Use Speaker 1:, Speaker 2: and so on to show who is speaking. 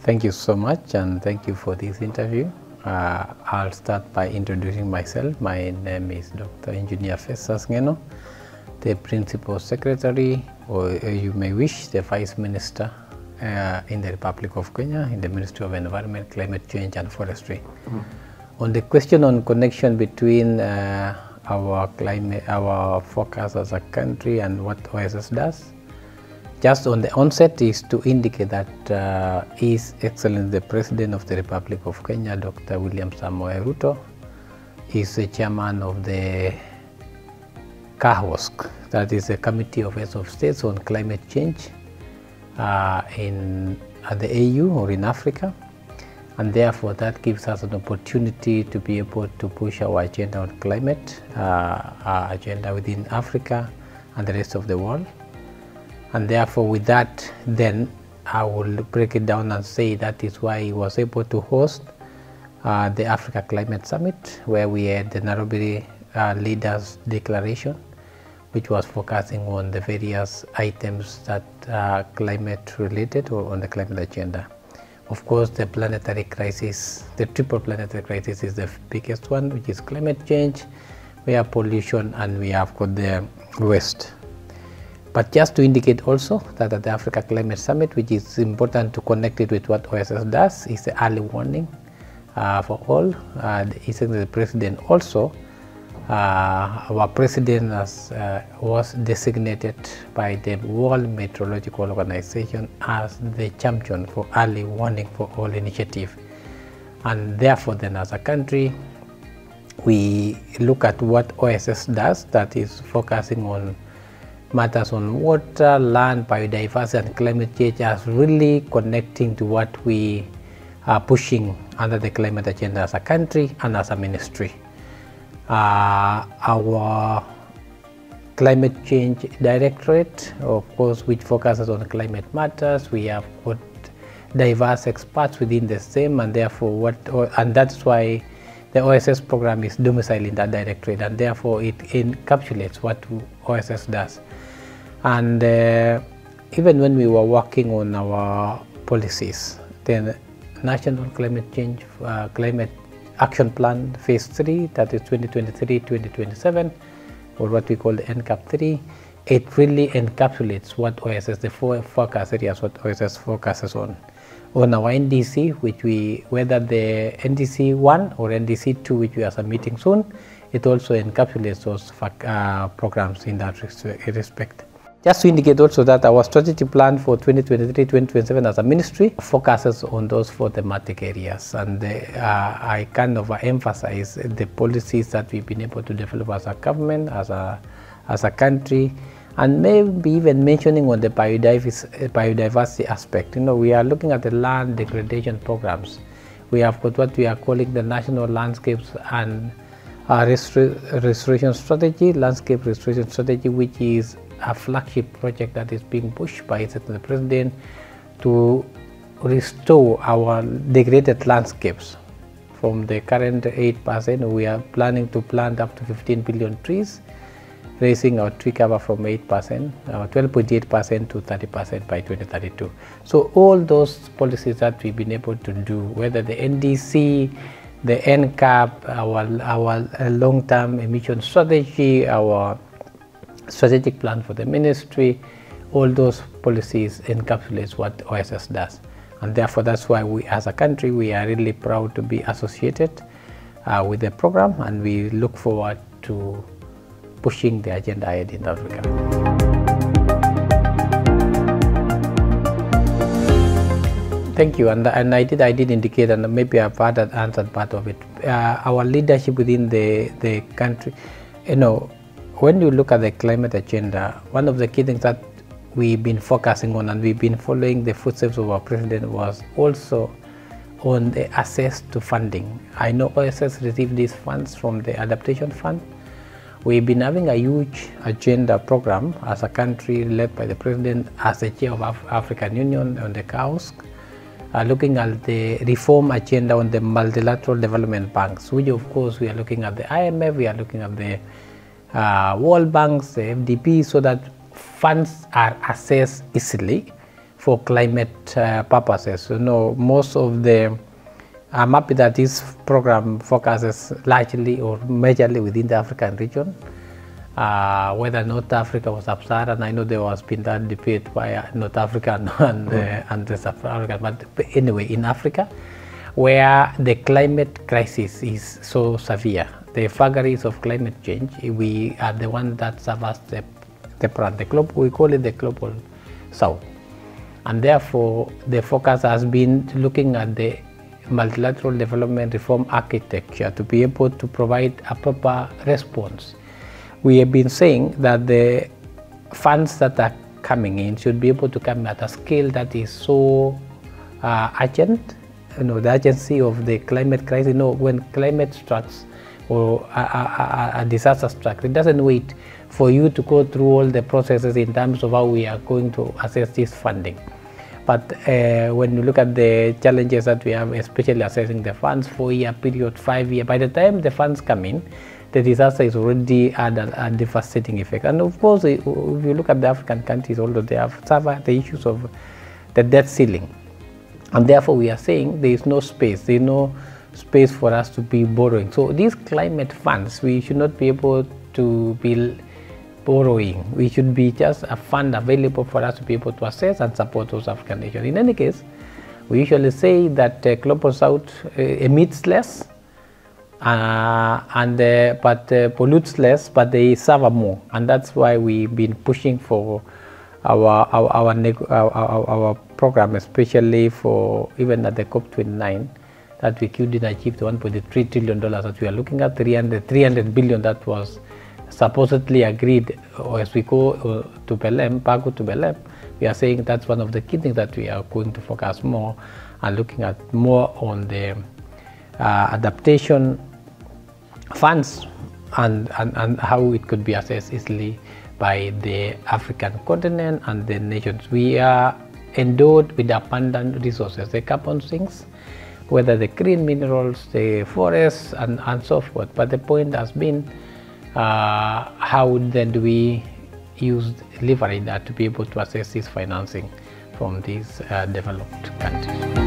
Speaker 1: Thank you so much, and thank you for this interview. I'll start by introducing myself. My name is Dr. Engineer Festus, the Principal Secretary, or you may wish, the Vice Minister in the Republic of Kenya, in the Ministry of Environment, Climate Change and Forestry. On the question on connection between our focus as a country and what OSS does, just on the onset is to indicate that His Excellency the President of the Republic of Kenya, Dr. William Samoei Ruto, is the chairman of the CAHOSC, that is the Committee of Heads of States on Climate Change at the AU or in Africa, and therefore that gives us an opportunity to be able to push our agenda on climate, our agenda within Africa and the rest of the world. And therefore with that, then I will break it down and say that is why he was able to host the Africa Climate Summit, where we had the Nairobi Leaders Declaration, which was focusing on the various items that are climate related or on the climate agenda. Of course, the planetary crisis, the triple planetary crisis is the biggest one, which is climate change, we have pollution, and we have got the waste. But just to indicate also that at the Africa Climate Summit, which is important to connect it with what OSS does, is the early warning for all. The President also, our President was designated by the World Meteorological Organization as the champion for early warning for all initiative. And therefore then as a country, we look at what OSS does, that is focusing on matters on water, land, biodiversity and climate change as really connecting to what we are pushing under the climate agenda as a country and as a ministry. Our climate change directorate, of course, which focuses on climate matters, we have got diverse experts within the same, and therefore and that's why the OSS program is domiciled in that directorate, and therefore it encapsulates what OSS does. And even when we were working on our policies, the National Climate Change Climate Action Plan Phase 3, that is 2023-2027, or what we call the NCAP 3, it really encapsulates what OSS, the four focus areas, what OSS focuses on. On our NDC, whether the NDC 1 or NDC 2, which we are submitting soon, it also encapsulates those programs in that respect. Just to indicate also that our strategy plan for 2023-2027 as a ministry focuses on those four thematic areas, and I kind of emphasize the policies that we've been able to develop as a government, as a country, and maybe even mentioning on the biodiversity aspect. We are looking at the land degradation programs. We have got what we are calling the National Landscapes and Restoration Strategy, Landscape Restoration Strategy, which is a flagship project that is being pushed by the President to restore our degraded landscapes. From the current 8%, we are planning to plant up to 15 billion trees, raising our tree cover from 8%, 12.8% to 30% by 2032. So all those policies that we've been able to do, whether the NDC, the NCAP, our long-term emission strategy, our strategic plan for the ministry, all those policies encapsulates what OSS does. And therefore that's why we as a country, we are really proud to be associated with the program, and we look forward to pushing the agenda ahead in Africa. Thank you, and I did indicate, and maybe I've answered part of it. Our leadership within the country, when you look at the climate agenda, one of the key things that we've been focusing on, and we've been following the footsteps of our president, was also on the access to funding. I know OSS received these funds from the Adaptation Fund. We've been having a huge agenda program as a country led by the president as the chair of African Union on the CAHOSC, looking at the reform agenda on the multilateral development banks, which of course we are looking at the IMF, we are looking at the World Banks, the FDP, so that funds are accessed easily for climate purposes. Most of the I'm happy that this program focuses largely or majorly within the African region, whether North Africa or Sub-Saharan. I know there has been that debate by North Africa and the Sub-Saharan, but anyway, in Africa, where the climate crisis is so severe, the vagaries of climate change, we are the one that suffers the brunt. We call it the global south. And therefore, the focus has been looking at the multilateral development reform architecture to be able to provide a proper response. We have been saying that the funds that are coming in should be able to come at a scale that is so urgent. The urgency of the climate crisis. When climate strikes or a disaster strikes, it doesn't wait for you to go through all the processes in terms of how we are going to assess this funding. But when you look at the challenges that we have, especially assessing the funds, 4-year period, 5-year, by the time the funds come in, the disaster is already had a devastating effect. And of course, if you look at the African countries, although they have suffered the issues of the debt ceiling, and therefore we are saying there is no space, there is no space for us to be borrowing. So these climate funds, we should not be able to be borrowing. We should be just a fund available for us to be able to assess and support those African nations. In any case, we usually say that Global South emits less, but pollutes less, but they suffer more, and that's why we've been pushing for our program, especially for even at the COP29, that we couldn't achieve the $1.3 trillion that we are looking at, 300 billion that was supposedly agreed, or as we go to Belém, Pago to Belém. We are saying that's one of the key things that we are going to focus more and looking at more on the adaptation funds and how it could be assessed easily by the African continent and the nations. We are endowed with abundant resources, the carbon sinks, whether the green minerals, the forests, and so forth. But the point has been, how then do we leverage that to be able to assess this financing from these developed countries?